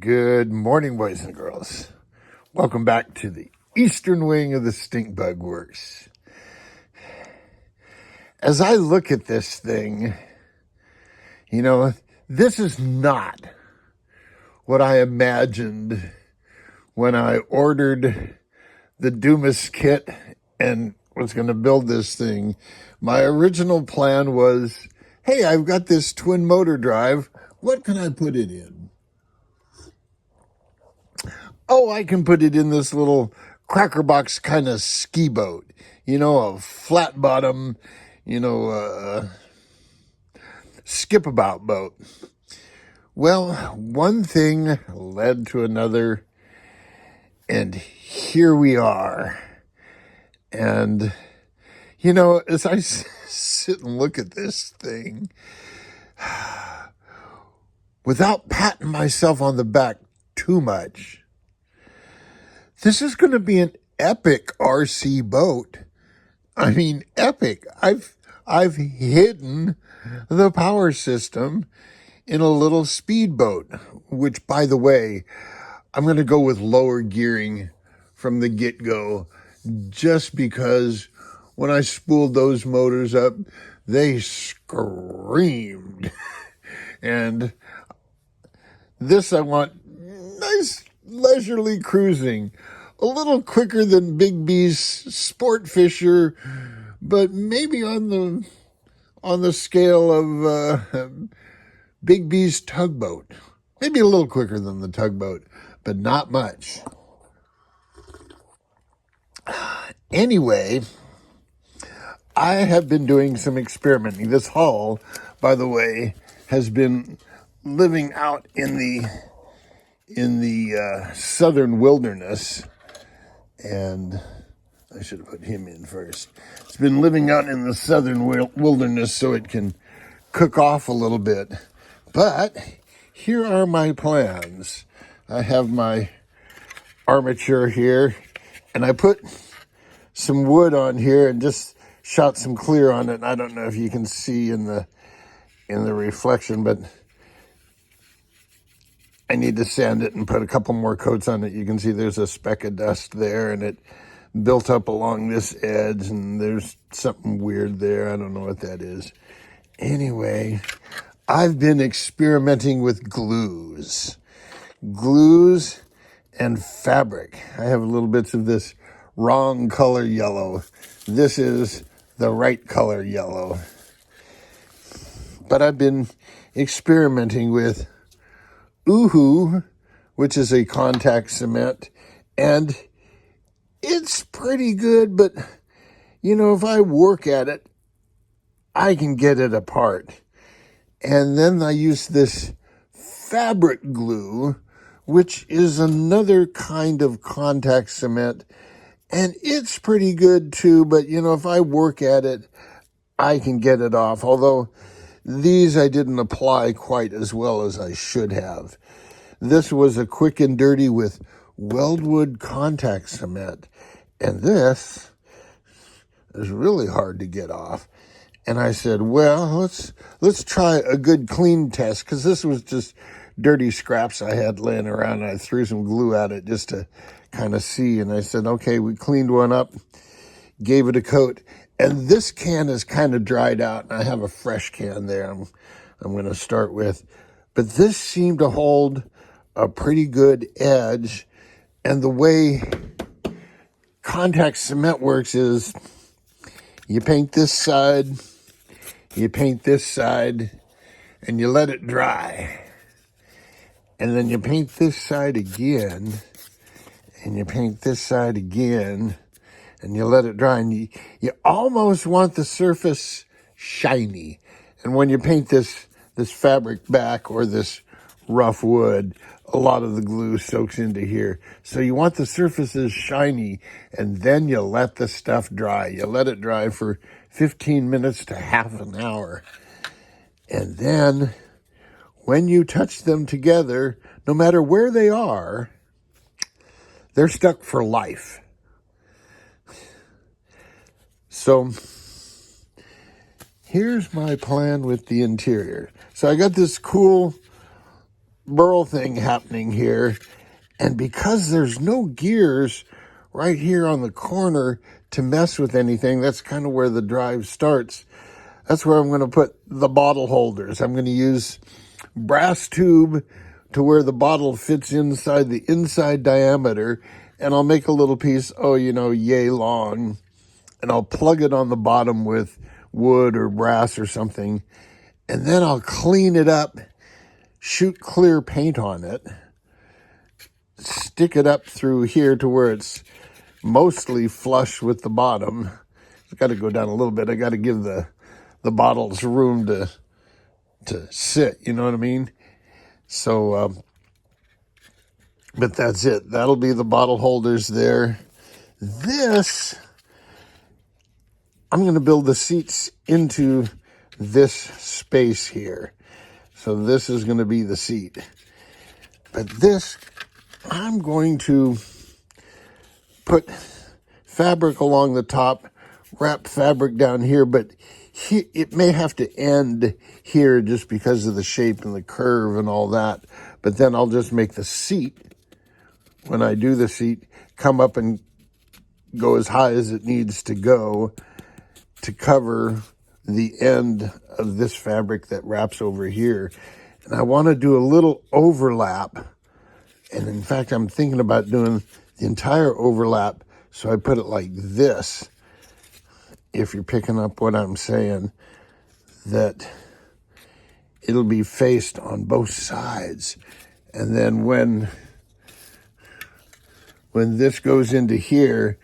Good morning, boys and girls. Welcome back to the eastern wing of the Stink Bug Works. As I look at this thing, this is not what I imagined when I ordered the Dumas kit and was going to build this thing. My original plan was, hey, I've got this twin motor drive. What can I put it in? Oh, I can put it in this little cracker box kind of ski boat, a flat bottom, skip about boat. Well, one thing led to another, and here we are. And, as I sit and look at this thing, without patting myself on the back too much, this is going to be an epic RC boat. I mean, epic. I've hidden the power system in a little speedboat, which, by the way, I'm going to go with lower gearing from the get-go, just because when I spooled those motors up, they screamed. And this I want nice leisurely cruising, a little quicker than Big B's Sport Fisher, but maybe on the scale of Big B's Tugboat. Maybe a little quicker than the Tugboat, but not much. Anyway, I have been doing some experimenting. This hull, by the way, has been living out in the southern wilderness, and I should have put him in first. It's been living out in the southern wilderness so it can cook off a little bit. But here are my plans. I have my armature here, and I put some wood on here and just shot some clear on it. I don't know if you can see in the reflection, but I need to sand it and put a couple more coats on it. You can see there's a speck of dust there, and it built up along this edge, and there's something weird there. I don't know what that is. Anyway, I've been experimenting with glues and fabric. I have little bits of this wrong color yellow. This is the right color yellow. But I've been experimenting with Oohoo, which is a contact cement, and it's pretty good, but, if I work at it, I can get it apart. And then I use this fabric glue, which is another kind of contact cement, and it's pretty good too, but, if I work at it, I can get it off, although these I didn't apply quite as well as I should have. This was a quick and dirty with Weldwood contact cement, and this is really hard to get off. And I said, well, let's try a good clean test, because this was just dirty scraps I had laying around, and I threw some glue at it just to kind of see. And I said, okay, we cleaned one up, gave it a coat, and this can is kind of dried out, and I have a fresh can there I'm going to start with. But this seemed to hold a pretty good edge, and the way contact cement works is you paint this side, you paint this side, and you let it dry. And then you paint this side again, and you paint this side again, and you let it dry. And you almost want the surface shiny. And when you paint this fabric back, or this rough wood, a lot of the glue soaks into here. So you want the surfaces shiny, and then you let the stuff dry. You let it dry for 15 minutes to half an hour. And then when you touch them together, no matter where they are, they're stuck for life. So here's my plan with the interior. So I got this cool burl thing happening here. And because there's no gears right here on the corner to mess with anything, that's kind of where the drive starts. That's where I'm going to put the bottle holders. I'm going to use brass tube to where the bottle fits inside the inside diameter, and I'll make a little piece, yay long, and I'll plug it on the bottom with wood or brass or something, and then I'll clean it up, shoot clear paint on it, stick it up through here to where it's mostly flush with the bottom. It's got to go down a little bit. I got to give the bottles room to sit, you know what I mean? So, but that's it. That'll be the bottle holders there. This, I'm going to build the seats into this space here. So this is going to be the seat. But this, I'm going to put fabric along the top, wrap fabric down here, but it may have to end here just because of the shape and the curve and all that. But then I'll just make the seat, when I do the seat, come up and go as high as it needs to go to cover the end of this fabric that wraps over here. And I want to do a little overlap. And in fact, I'm thinking about doing the entire overlap. So I put it like this, if you're picking up what I'm saying, that it'll be faced on both sides. And then when this goes into here,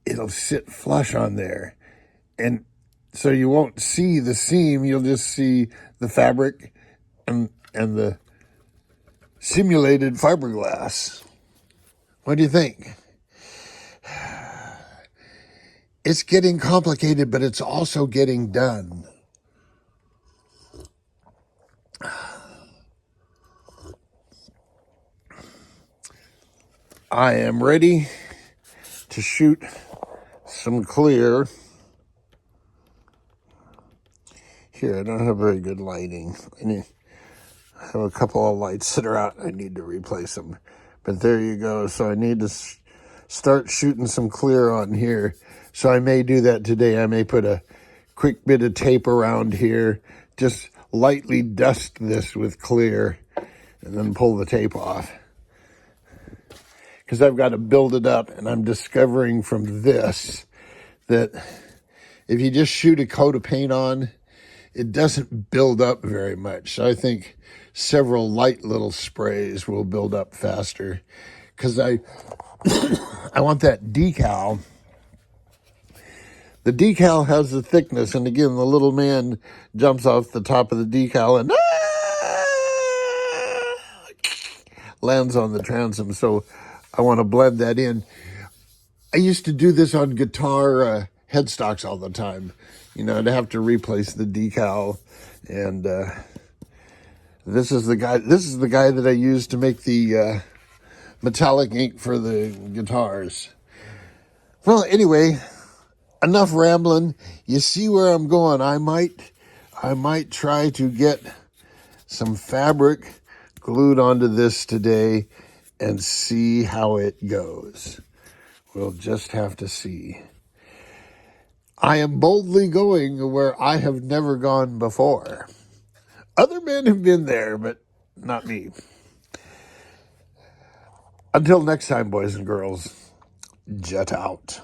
it'll sit flush on there. And so you won't see the seam, you'll just see the fabric and the simulated fiberglass. What do you think? It's getting complicated, but it's also getting done. I am ready to shoot some clear. Here, I don't have very good lighting. I have a couple of lights that are out. I need to replace them. But there you go. So I need to start shooting some clear on here. So I may do that today. I may put a quick bit of tape around here, just lightly dust this with clear, and then pull the tape off. Because I've got to build it up, and I'm discovering from this that if you just shoot a coat of paint on, it doesn't build up very much. So I think several light little sprays will build up faster. Because I want that decal. The decal has the thickness, and again, the little man jumps off the top of the decal and lands on the transom. So I want to blend that in. I used to do this on guitar headstocks all the time. I'd have to replace the decal, and this is the guy that I used to make the metallic ink for the guitars. Well, anyway, enough rambling. You see where I'm going. I might try to get some fabric glued onto this today and see how it goes. We'll just have to see. I am boldly going where I have never gone before. Other men have been there, but not me. Until next time, boys and girls, jet out.